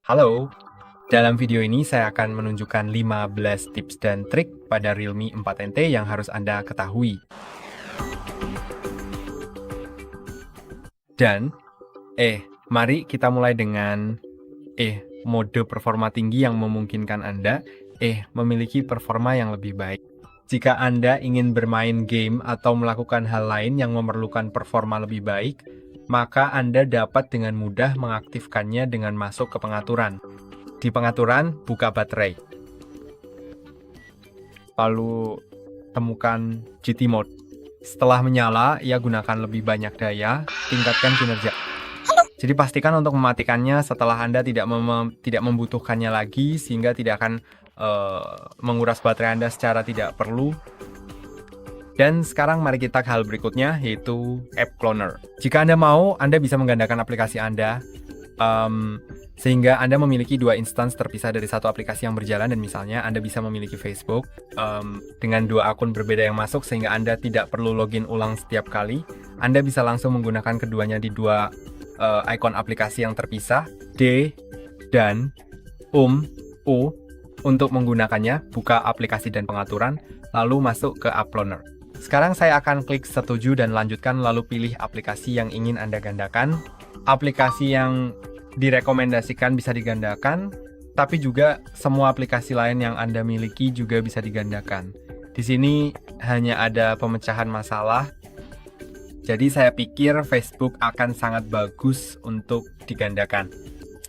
Halo, dalam video ini saya akan menunjukkan 15 tips dan trik pada Realme 4NT yang harus Anda ketahui. Dan, mari kita mulai dengan mode performa tinggi yang memungkinkan Anda memiliki performa yang lebih baik. Jika Anda ingin bermain game atau melakukan hal lain yang memerlukan performa lebih baik, maka Anda dapat dengan mudah mengaktifkannya dengan masuk ke pengaturan. Di pengaturan, buka baterai. Lalu temukan GT Mode. Setelah menyala, ia gunakan lebih banyak daya, tingkatkan kinerja. Jadi pastikan untuk mematikannya setelah Anda tidak membutuhkannya lagi, sehingga tidak akan menguras baterai Anda secara tidak perlu. Dan sekarang mari kita ke hal berikutnya, yaitu App Cloner. Jika Anda mau, Anda bisa menggandakan aplikasi Anda, sehingga Anda memiliki dua instance terpisah dari satu aplikasi yang berjalan. Dan misalnya Anda bisa memiliki Facebook dengan dua akun berbeda yang masuk, sehingga Anda tidak perlu login ulang setiap kali. Anda bisa langsung menggunakan keduanya di dua ikon aplikasi yang terpisah, D dan O. Untuk menggunakannya, buka aplikasi dan pengaturan, lalu masuk ke App Cloner. Sekarang saya akan klik setuju dan lanjutkan, lalu pilih aplikasi yang ingin Anda gandakan. Aplikasi yang direkomendasikan bisa digandakan, tapi juga semua aplikasi lain yang Anda miliki juga bisa digandakan. Di sini hanya ada pemecahan masalah, jadi saya pikir Facebook akan sangat bagus untuk digandakan.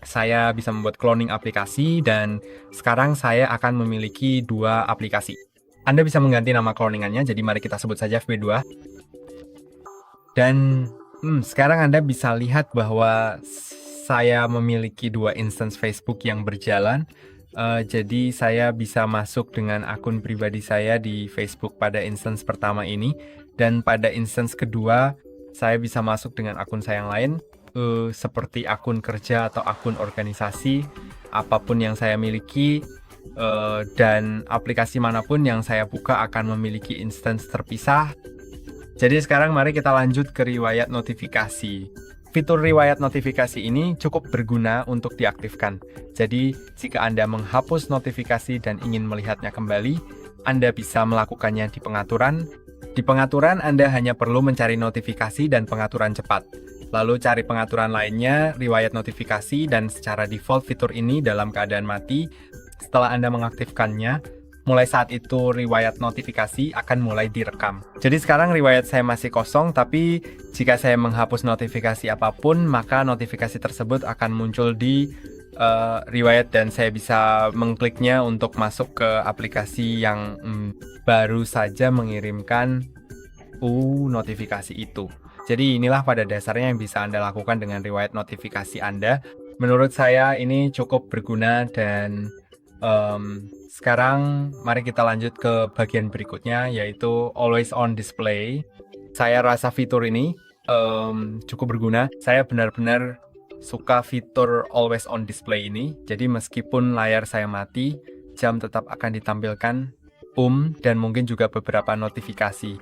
Saya bisa membuat cloning aplikasi, dan sekarang saya akan memiliki dua aplikasi. Anda bisa mengganti nama cloningannya, jadi mari kita sebut saja VB2. Dan sekarang Anda bisa lihat bahwa saya memiliki dua instance Facebook yang berjalan. Jadi saya bisa masuk dengan akun pribadi saya di Facebook pada instance pertama ini. Dan pada instance kedua, saya bisa masuk dengan akun saya yang lain, seperti akun kerja atau akun organisasi, apapun yang saya miliki. Dan aplikasi manapun yang saya buka akan memiliki instance terpisah. Jadi sekarang mari kita lanjut ke riwayat notifikasi. Fitur riwayat notifikasi ini cukup berguna untuk diaktifkan. Jadi jika Anda menghapus notifikasi dan ingin melihatnya kembali, Anda bisa melakukannya di pengaturan. Di pengaturan Anda hanya perlu mencari notifikasi dan pengaturan cepat. Lalu cari pengaturan lainnya, riwayat notifikasi, dan secara default fitur ini dalam keadaan mati. Setelah Anda mengaktifkannya, mulai saat itu riwayat notifikasi akan mulai direkam. Jadi sekarang riwayat saya masih kosong, tapi jika saya menghapus notifikasi apapun, maka notifikasi tersebut akan muncul di riwayat, dan saya bisa mengkliknya untuk masuk ke aplikasi yang baru saja mengirimkan notifikasi itu. Jadi inilah pada dasarnya yang bisa Anda lakukan dengan riwayat notifikasi Anda. Menurut saya ini cukup berguna, dan sekarang mari kita lanjut ke bagian berikutnya, yaitu Always On Display. Saya rasa fitur ini cukup berguna. Saya benar-benar suka fitur Always On Display ini. Jadi meskipun layar saya mati, jam tetap akan ditampilkan, dan mungkin juga beberapa notifikasi.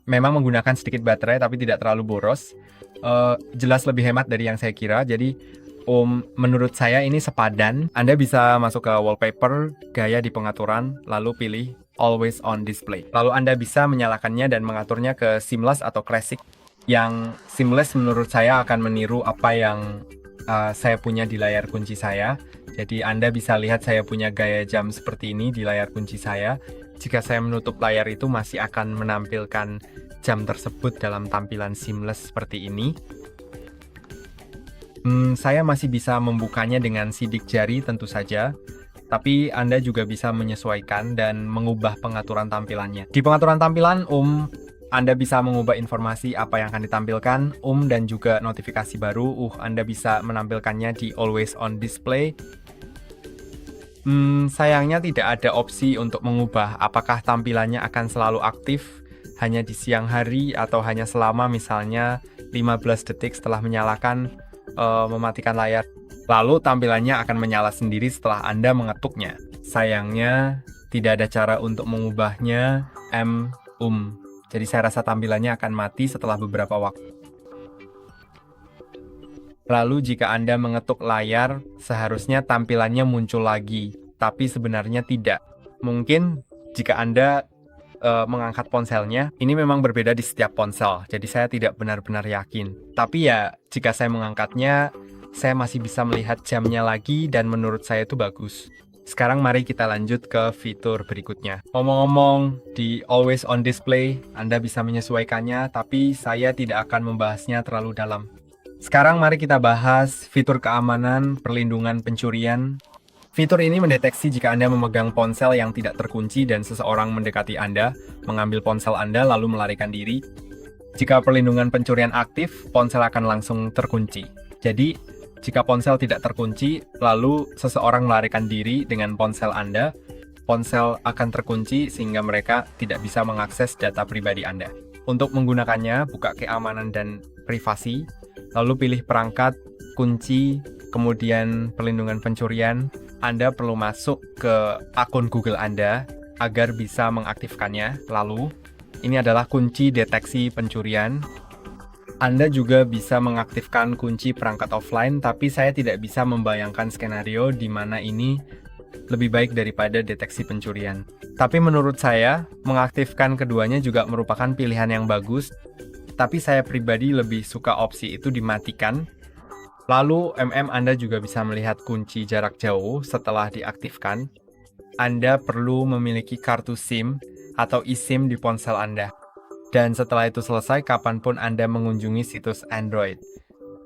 Memang menggunakan sedikit baterai, tapi tidak terlalu boros. Jelas lebih hemat dari yang saya kira. Jadi menurut saya ini sepadan. Anda bisa masuk ke wallpaper, gaya di pengaturan, lalu pilih Always On Display. Lalu Anda bisa menyalakannya dan mengaturnya ke seamless atau classic. Yang seamless menurut saya akan meniru apa yang saya punya di layar kunci saya. Jadi Anda bisa lihat saya punya gaya jam seperti ini di layar kunci saya. Jika saya menutup layar itu masih akan menampilkan jam tersebut dalam tampilan seamless seperti ini. Saya masih bisa membukanya dengan sidik jari tentu saja, tapi Anda juga bisa menyesuaikan dan mengubah pengaturan tampilannya. Di pengaturan tampilan, Anda bisa mengubah informasi apa yang akan ditampilkan, dan juga notifikasi baru. Anda bisa menampilkannya di Always On Display. Sayangnya tidak ada opsi untuk mengubah apakah tampilannya akan selalu aktif hanya di siang hari atau hanya selama misalnya 15 detik setelah menyalakan, mematikan layar. Lalu tampilannya akan menyala sendiri setelah Anda mengetuknya. Sayangnya tidak ada cara untuk mengubahnya. Jadi saya rasa tampilannya akan mati setelah beberapa waktu. Lalu jika Anda mengetuk layar, seharusnya tampilannya muncul lagi, tapi sebenarnya tidak. Mungkin jika Anda mengangkat ponselnya, ini memang berbeda di setiap ponsel, jadi saya tidak benar-benar yakin. Tapi ya, jika saya mengangkatnya, saya masih bisa melihat jamnya lagi dan menurut saya itu bagus. Sekarang mari kita lanjut ke fitur berikutnya. Ngomong-ngomong, di Always on Display, Anda bisa menyesuaikannya, tapi saya tidak akan membahasnya terlalu dalam. Sekarang mari kita bahas fitur keamanan, perlindungan pencurian. Fitur ini mendeteksi jika Anda memegang ponsel yang tidak terkunci dan seseorang mendekati Anda, mengambil ponsel Anda lalu melarikan diri. Jika perlindungan pencurian aktif, ponsel akan langsung terkunci. Jadi, jika ponsel tidak terkunci, lalu seseorang melarikan diri dengan ponsel Anda, ponsel akan terkunci sehingga mereka tidak bisa mengakses data pribadi Anda. Untuk menggunakannya, buka keamanan dan privasi, lalu pilih perangkat, kunci, kemudian perlindungan pencurian. Anda perlu masuk ke akun Google Anda agar bisa mengaktifkannya. Lalu, ini adalah kunci deteksi pencurian. Anda juga bisa mengaktifkan kunci perangkat offline, tapi saya tidak bisa membayangkan skenario di mana ini lebih baik daripada deteksi pencurian. Tapi menurut saya, mengaktifkan keduanya juga merupakan pilihan yang bagus, tapi saya pribadi lebih suka opsi itu dimatikan. Lalu, Anda juga bisa melihat kunci jarak jauh setelah diaktifkan. Anda perlu memiliki kartu SIM atau eSIM di ponsel Anda. Dan setelah itu selesai, kapanpun Anda mengunjungi situs Android.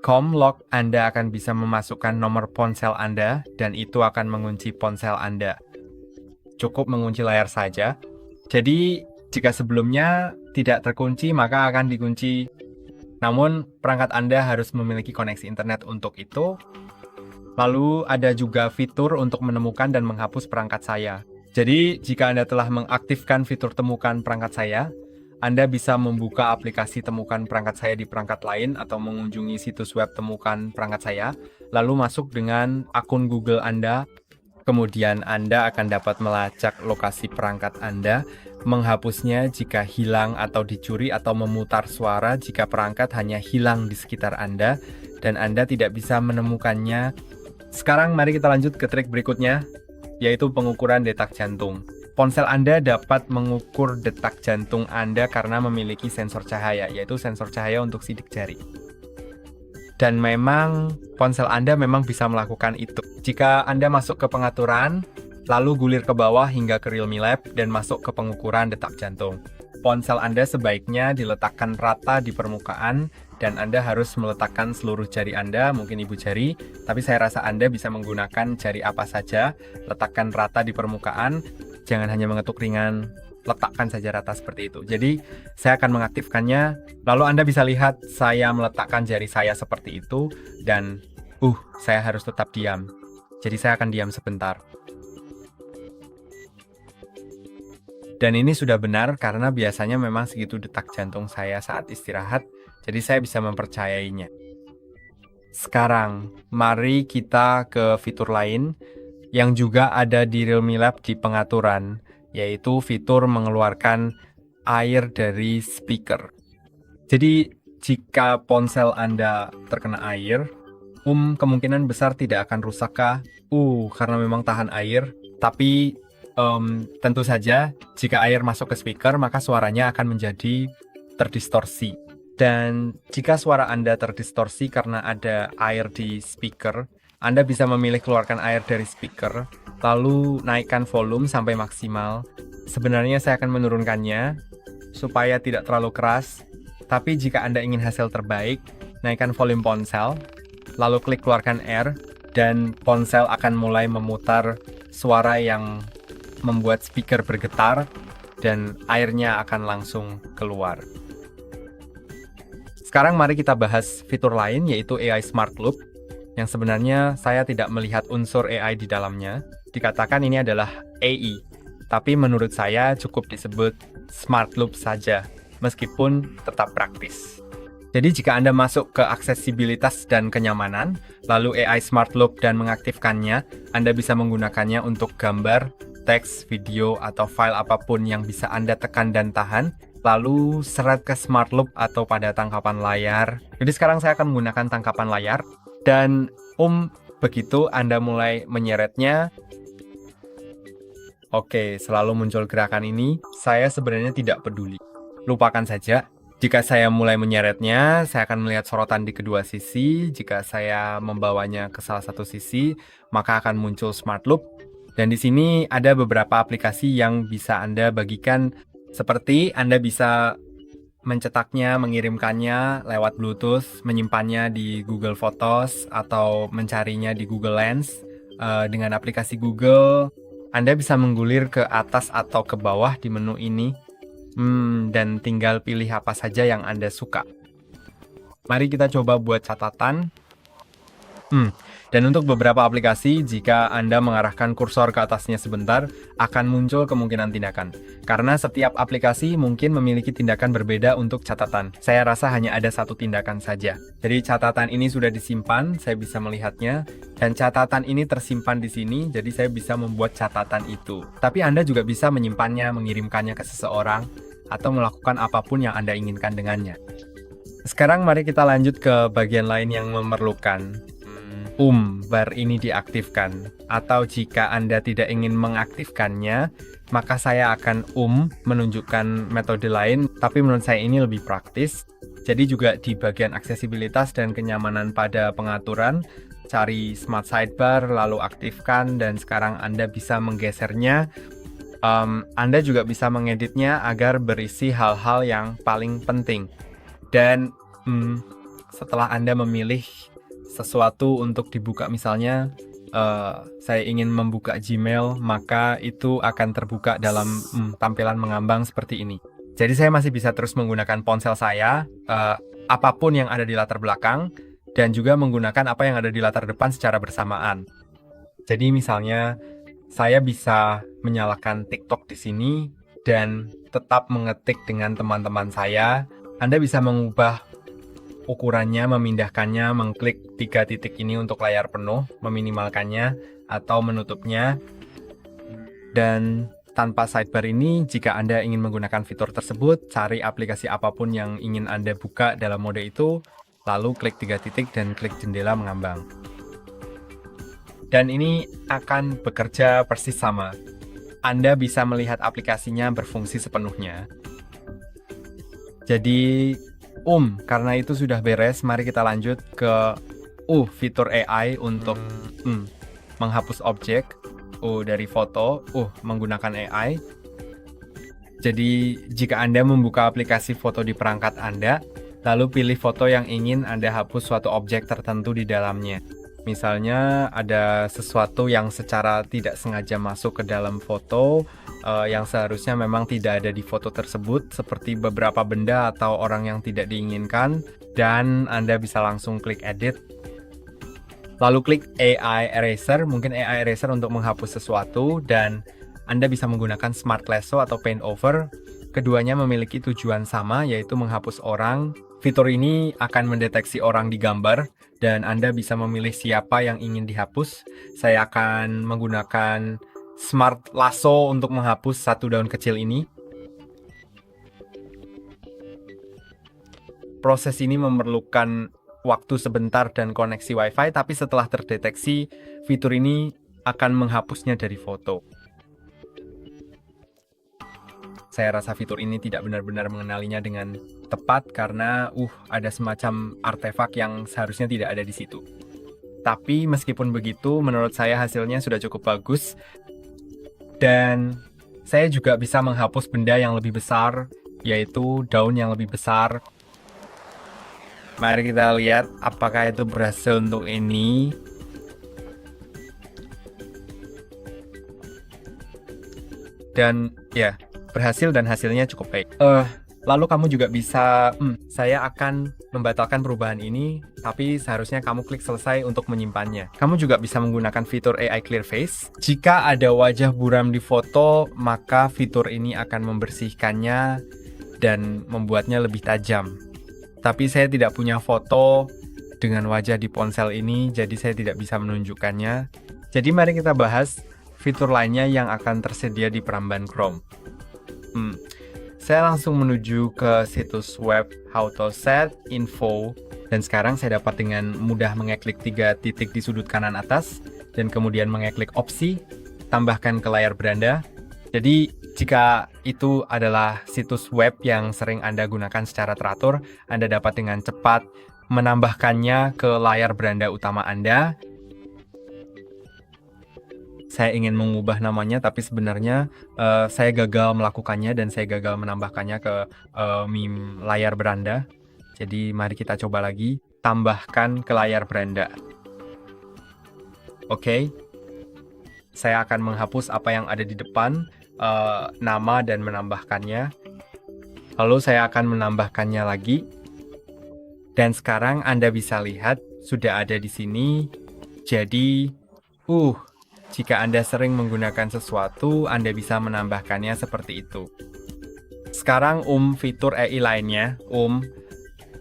Comlock Anda akan bisa memasukkan nomor ponsel Anda, dan itu akan mengunci ponsel Anda. Cukup mengunci layar saja. Jadi, jika sebelumnya tidak terkunci, maka akan dikunci. Namun, perangkat Anda harus memiliki koneksi internet untuk itu. Lalu, ada juga fitur untuk menemukan dan menghapus perangkat saya. Jadi, jika Anda telah mengaktifkan fitur temukan perangkat saya, Anda bisa membuka aplikasi temukan perangkat saya di perangkat lain atau mengunjungi situs web temukan perangkat saya, lalu masuk dengan akun Google Anda. Kemudian Anda akan dapat melacak lokasi perangkat Anda, menghapusnya jika hilang atau dicuri, atau memutar suara jika perangkat hanya hilang di sekitar Anda dan Anda tidak bisa menemukannya. Sekarang mari kita lanjut ke trik berikutnya, yaitu pengukuran detak jantung. Ponsel Anda dapat mengukur detak jantung Anda karena memiliki sensor cahaya, yaitu sensor cahaya untuk sidik jari. Dan memang ponsel Anda memang bisa melakukan itu. Jika Anda masuk ke pengaturan, lalu gulir ke bawah hingga ke Realme Lab dan masuk ke pengukuran detak jantung. Ponsel Anda sebaiknya diletakkan rata di permukaan dan Anda harus meletakkan seluruh jari Anda, mungkin ibu jari, tapi saya rasa Anda bisa menggunakan jari apa saja, letakkan rata di permukaan, jangan hanya mengetuk ringan, letakkan saja rata seperti itu. Jadi, saya akan mengaktifkannya, lalu Anda bisa lihat saya meletakkan jari saya seperti itu, dan saya harus tetap diam. Jadi, saya akan diam sebentar. Dan ini sudah benar karena biasanya memang segitu detak jantung saya saat istirahat, jadi saya bisa mempercayainya. Sekarang, mari kita ke fitur lain yang juga ada di Realme Lab di pengaturan, yaitu fitur mengeluarkan air dari speaker. Jadi, jika ponsel Anda terkena air, kemungkinan besar tidak akan rusak karena memang tahan air, tapi tentu saja, jika air masuk ke speaker, maka suaranya akan menjadi terdistorsi. Dan jika suara Anda terdistorsi karena ada air di speaker, Anda bisa memilih keluarkan air dari speaker, lalu naikkan volume sampai maksimal. Sebenarnya saya akan menurunkannya, supaya tidak terlalu keras. Tapi jika Anda ingin hasil terbaik, naikkan volume ponsel, lalu klik keluarkan air, dan ponsel akan mulai memutar suara yang membuat speaker bergetar dan airnya akan langsung keluar. Sekarang mari kita bahas fitur lain, yaitu AI Smart Loop, yang sebenarnya saya tidak melihat unsur AI di dalamnya. Dikatakan ini adalah AI, tapi menurut saya cukup disebut Smart Loop saja, meskipun tetap praktis. Jadi jika Anda masuk ke aksesibilitas dan kenyamanan, lalu AI Smart Loop dan mengaktifkannya, Anda bisa menggunakannya untuk gambar, teks, video, atau file apapun yang bisa Anda tekan dan tahan, lalu seret ke Smart Loop atau pada tangkapan layar. Jadi sekarang saya akan menggunakan tangkapan layar. Dan begitu Anda mulai menyeretnya, oke, selalu muncul gerakan ini. Saya sebenarnya tidak peduli. Lupakan saja. Jika saya mulai menyeretnya, saya akan melihat sorotan di kedua sisi. Jika saya membawanya ke salah satu sisi, maka akan muncul Smart Loop. Dan di sini ada beberapa aplikasi yang bisa Anda bagikan, seperti Anda bisa mencetaknya, mengirimkannya lewat Bluetooth, menyimpannya di Google Photos, atau mencarinya di Google Lens. Dengan aplikasi Google, Anda bisa menggulir ke atas atau ke bawah di menu ini, dan tinggal pilih apa saja yang Anda suka. Mari kita coba buat catatan. Dan untuk beberapa aplikasi, jika Anda mengarahkan kursor ke atasnya sebentar, akan muncul kemungkinan tindakan. Karena setiap aplikasi mungkin memiliki tindakan berbeda untuk catatan. Saya rasa hanya ada satu tindakan saja. Jadi catatan ini sudah disimpan, saya bisa melihatnya. Dan catatan ini tersimpan di sini, jadi saya bisa membuat catatan itu. Tapi Anda juga bisa menyimpannya, mengirimkannya ke seseorang, atau melakukan apapun yang Anda inginkan dengannya. Sekarang mari kita lanjut ke bagian lain yang memerlukan bar ini diaktifkan. Atau jika Anda tidak ingin mengaktifkannya, maka saya akan menunjukkan metode lain, tapi menurut saya ini lebih praktis. Jadi juga di bagian aksesibilitas dan kenyamanan pada pengaturan, cari Smart Sidebar, lalu aktifkan, dan sekarang Anda bisa menggesernya. Anda juga bisa mengeditnya agar berisi hal-hal yang paling penting. Dan setelah Anda memilih sesuatu untuk dibuka, misalnya saya ingin membuka Gmail, maka itu akan terbuka dalam tampilan mengambang seperti ini. Jadi saya masih bisa terus menggunakan ponsel saya, apapun yang ada di latar belakang, dan juga menggunakan apa yang ada di latar depan secara bersamaan. Jadi misalnya saya bisa menyalakan TikTok di sini dan tetap mengetik dengan teman-teman saya. Anda bisa mengubah ukurannya, memindahkannya, mengklik 3 titik ini untuk layar penuh, meminimalkannya, atau menutupnya. Dan tanpa sidebar ini, jika Anda ingin menggunakan fitur tersebut, cari aplikasi apapun yang ingin Anda buka dalam mode itu, lalu klik 3 titik dan klik jendela mengambang. Dan ini akan bekerja persis sama. Anda bisa melihat aplikasinya berfungsi sepenuhnya. Jadi karena itu sudah beres, mari kita lanjut ke fitur AI untuk menghapus objek dari foto, menggunakan AI. Jadi jika Anda membuka aplikasi foto di perangkat Anda, lalu pilih foto yang ingin Anda hapus suatu objek tertentu di dalamnya. Misalnya ada sesuatu yang secara tidak sengaja masuk ke dalam foto, yang seharusnya memang tidak ada di foto tersebut, seperti beberapa benda atau orang yang tidak diinginkan, dan Anda bisa langsung klik edit. Lalu klik AI Eraser, mungkin AI Eraser untuk menghapus sesuatu, dan Anda bisa menggunakan Smart Lasso atau Paint Over. Keduanya memiliki tujuan sama, yaitu menghapus orang. Fitur ini akan mendeteksi orang di gambar, dan Anda bisa memilih siapa yang ingin dihapus. Saya akan menggunakan Smart Lasso untuk menghapus satu daun kecil ini. Proses ini memerlukan waktu sebentar dan koneksi Wi-Fi, tapi setelah terdeteksi, fitur ini akan menghapusnya dari foto. Saya rasa fitur ini tidak benar-benar mengenalinya dengan tepat karena ada semacam artefak yang seharusnya tidak ada di situ. Tapi meskipun begitu, menurut saya hasilnya sudah cukup bagus. Dan saya juga bisa menghapus benda yang lebih besar, yaitu daun yang lebih besar. Mari kita lihat apakah itu berhasil untuk ini. Dan ya, berhasil dan hasilnya cukup baik. Lalu kamu juga bisa, saya akan membatalkan perubahan ini, tapi seharusnya kamu klik selesai untuk menyimpannya. Kamu juga bisa menggunakan fitur AI Clear Face. Jika ada wajah buram di foto, maka fitur ini akan membersihkannya dan membuatnya lebih tajam. Tapi saya tidak punya foto dengan wajah di ponsel ini, jadi saya tidak bisa menunjukkannya. Jadi mari kita bahas fitur lainnya yang akan tersedia di peramban Chrome. saya langsung menuju ke situs web Howtoset info, dan sekarang saya dapat dengan mudah mengeklik 3 titik di sudut kanan atas, dan kemudian mengeklik opsi, tambahkan ke layar beranda. Jadi, jika itu adalah situs web yang sering Anda gunakan secara teratur, Anda dapat dengan cepat menambahkannya ke layar beranda utama Anda. Saya ingin mengubah namanya, tapi sebenarnya saya gagal melakukannya dan saya gagal menambahkannya ke meme layar beranda. Jadi mari kita coba lagi, tambahkan ke layar beranda. Oke, saya akan menghapus apa yang ada di depan, nama dan menambahkannya. Lalu saya akan menambahkannya lagi. Dan sekarang Anda bisa lihat sudah ada di sini. Jadi, jika Anda sering menggunakan sesuatu, Anda bisa menambahkannya seperti itu. Sekarang fitur AI lainnya,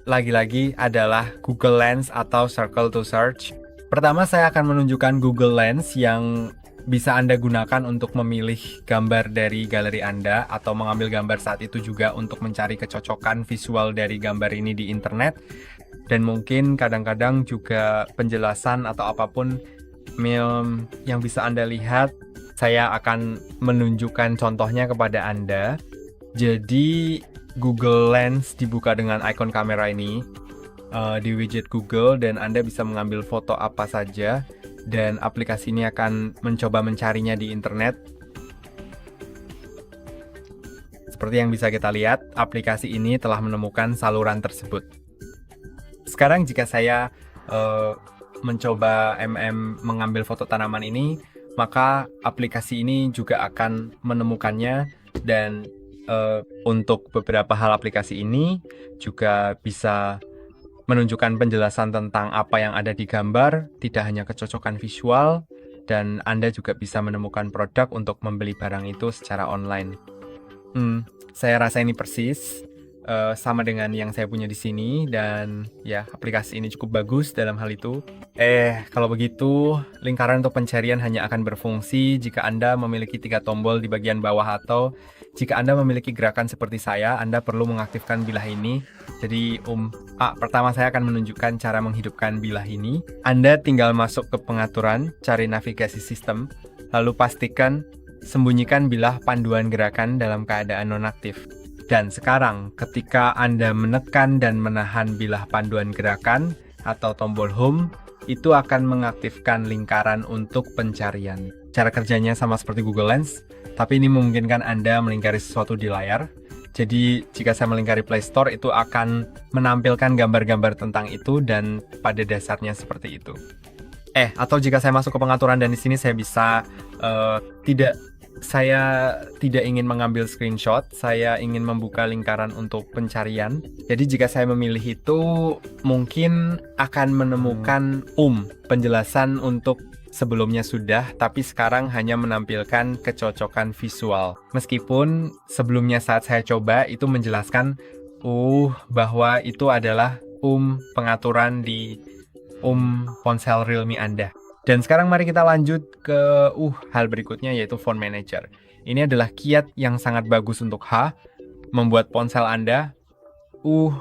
lagi-lagi adalah Google Lens atau Circle to Search. Pertama, saya akan menunjukkan Google Lens yang bisa Anda gunakan untuk memilih gambar dari galeri Anda atau mengambil gambar saat itu juga untuk mencari kecocokan visual dari gambar ini di internet. Dan mungkin kadang-kadang juga penjelasan atau apapun yang bisa Anda lihat, saya akan menunjukkan contohnya kepada Anda. Jadi Google Lens dibuka dengan ikon kamera ini di widget Google, dan Anda bisa mengambil foto apa saja, dan aplikasi ini akan mencoba mencarinya di internet. Seperti yang bisa kita lihat, aplikasi ini telah menemukan saluran tersebut. Sekarang jika saya mencoba mengambil foto tanaman ini, maka aplikasi ini juga akan menemukannya, dan untuk beberapa hal aplikasi ini juga bisa menunjukkan penjelasan tentang apa yang ada di gambar, tidak hanya kecocokan visual, dan Anda juga bisa menemukan produk untuk membeli barang itu secara online. Saya rasa ini persis sama dengan yang saya punya di sini, dan ya, aplikasi ini cukup bagus dalam hal itu. Kalau begitu, lingkaran untuk pencarian hanya akan berfungsi jika Anda memiliki 3 tombol di bagian bawah, atau jika Anda memiliki gerakan seperti saya, Anda perlu mengaktifkan bilah ini. Jadi, pertama saya akan menunjukkan cara menghidupkan bilah ini. Anda tinggal masuk ke pengaturan, cari navigasi sistem, lalu pastikan sembunyikan bilah panduan gerakan dalam keadaan nonaktif. Dan sekarang, ketika Anda menekan dan menahan bilah panduan gerakan atau tombol home, itu akan mengaktifkan lingkaran untuk pencarian. Cara kerjanya sama seperti Google Lens, tapi ini memungkinkan Anda melingkari sesuatu di layar. Jadi, jika saya melingkari Play Store, itu akan menampilkan gambar-gambar tentang itu, dan pada dasarnya seperti itu. Atau jika saya masuk ke pengaturan dan di sini saya bisa saya tidak ingin mengambil screenshot, saya ingin membuka lingkaran untuk pencarian. Jadi jika saya memilih itu, mungkin akan menemukan penjelasan untuk sebelumnya sudah, tapi sekarang hanya menampilkan kecocokan visual. Meskipun sebelumnya saat saya coba itu menjelaskan bahwa itu adalah pengaturan di ponsel Realme Anda. Dan sekarang mari kita lanjut ke hal berikutnya, yaitu Phone Manager. Ini adalah kiat yang sangat bagus untuk membuat ponsel Anda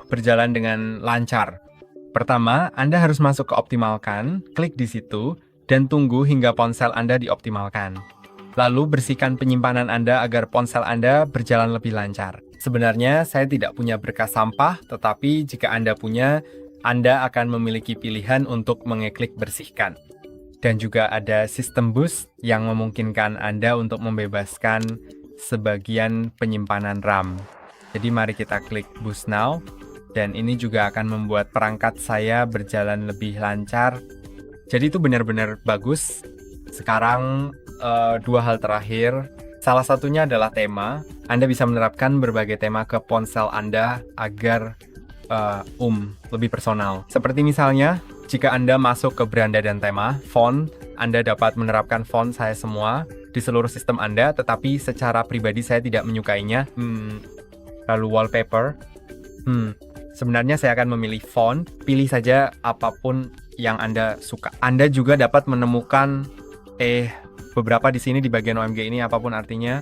berjalan dengan lancar. Pertama, Anda harus masuk ke optimalkan, klik di situ, dan tunggu hingga ponsel Anda dioptimalkan. Lalu bersihkan penyimpanan Anda agar ponsel Anda berjalan lebih lancar. Sebenarnya saya tidak punya berkas sampah, tetapi jika Anda punya, Anda akan memiliki pilihan untuk mengeklik bersihkan. Dan juga ada sistem boost yang memungkinkan Anda untuk membebaskan sebagian penyimpanan RAM. Jadi mari kita klik boost now, dan ini juga akan membuat perangkat saya berjalan lebih lancar. Jadi itu benar-benar bagus. Sekarang 2 hal terakhir. Salah satunya adalah tema. Anda bisa menerapkan berbagai tema ke ponsel Anda agar lebih personal. Seperti misalnya, jika Anda masuk ke beranda dan tema, font, Anda dapat menerapkan font saya semua di seluruh sistem Anda, tetapi secara pribadi saya tidak menyukainya. Lalu wallpaper. Sebenarnya saya akan memilih font, pilih saja apapun yang Anda suka. Anda juga dapat menemukan beberapa di sini di bagian OMG ini, apapun artinya.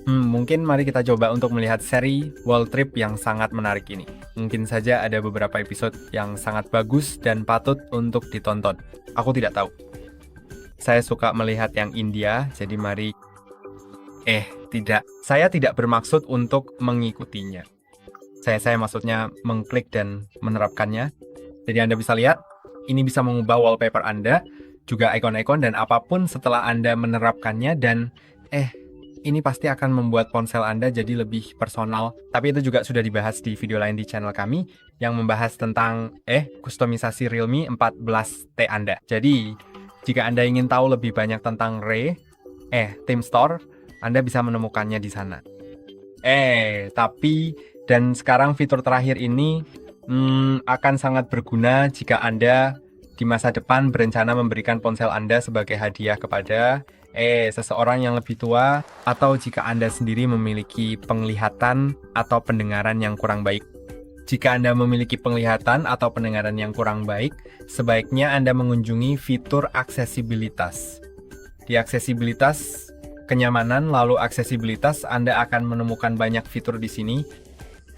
Mungkin mari kita coba untuk melihat seri World Trip yang sangat menarik ini. Mungkin saja ada beberapa episode yang sangat bagus dan patut untuk ditonton. Aku tidak tahu. Saya suka melihat yang India, jadi mari... tidak. Saya tidak bermaksud untuk mengikutinya. Saya maksudnya mengklik dan menerapkannya. Jadi Anda bisa lihat, ini bisa mengubah wallpaper Anda, juga ikon-ikon dan apapun setelah Anda menerapkannya dan ini pasti akan membuat ponsel Anda jadi lebih personal. Tapi itu juga sudah dibahas di video lain di channel kami yang membahas tentang kustomisasi Realme 14T Anda. Jadi, jika Anda ingin tahu lebih banyak tentang Theme Store, Anda bisa menemukannya di sana. Tapi dan sekarang fitur terakhir ini akan sangat berguna jika Anda di masa depan berencana memberikan ponsel Anda sebagai hadiah kepada seseorang yang lebih tua, atau jika Anda sendiri memiliki penglihatan atau pendengaran yang kurang baik. Jika Anda memiliki penglihatan atau pendengaran yang kurang baik, sebaiknya Anda mengunjungi fitur aksesibilitas. Di aksesibilitas, kenyamanan lalu aksesibilitas, Anda akan menemukan banyak fitur di sini.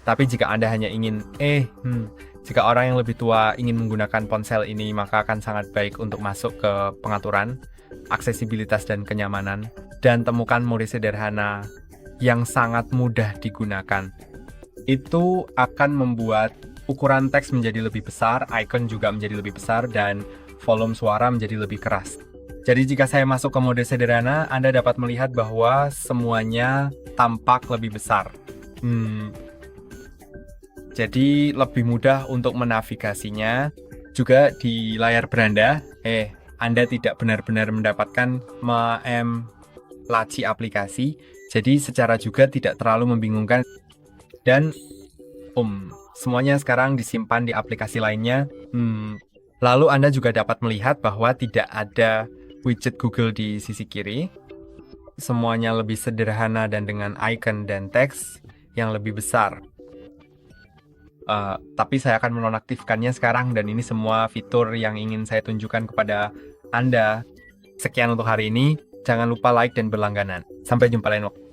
Tapi jika Anda hanya ingin, jika orang yang lebih tua ingin menggunakan ponsel ini, maka akan sangat baik untuk masuk ke pengaturan, aksesibilitas dan kenyamanan, dan temukan mode sederhana yang sangat mudah digunakan. Itu akan membuat ukuran teks menjadi lebih besar, icon juga menjadi lebih besar, dan volume suara menjadi lebih keras. Jadi jika saya masuk ke mode sederhana, Anda dapat melihat bahwa semuanya tampak lebih besar. Jadi lebih mudah untuk menavigasinya. Juga di layar beranda, Anda tidak benar-benar mendapatkan laci aplikasi. Jadi secara juga tidak terlalu membingungkan. Dan semuanya sekarang disimpan di aplikasi lainnya. Lalu Anda juga dapat melihat bahwa tidak ada widget Google di sisi kiri. Semuanya lebih sederhana dan dengan icon dan teks yang lebih besar. Tapi saya akan menonaktifkannya sekarang, dan ini semua fitur yang ingin saya tunjukkan kepada Anda. Sekian untuk hari ini. Jangan lupa like dan berlangganan. Sampai jumpa lain waktu.